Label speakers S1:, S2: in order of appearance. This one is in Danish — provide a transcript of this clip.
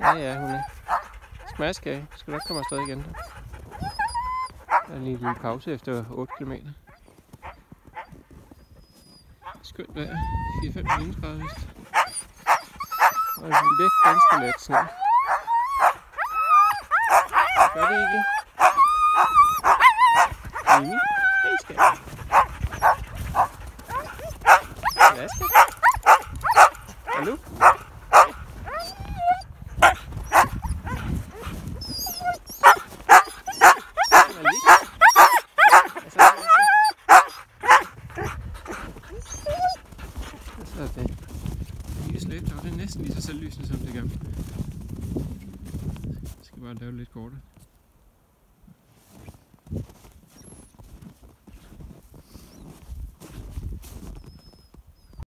S1: Ja, hun er smaskage. Skal nok komme afsted igen. Der er lige en lille pause efter 8 km. Skønt vejr. 4-5 minusgrader vist. Og let, ganske let sne. Gør det ikke? Mimi? Hej skat. Hvad skat? Hallo? Så er det lille slæbtog, det er næsten lige så selvlysende som det gamle. Jeg skal bare lave lidt kortere.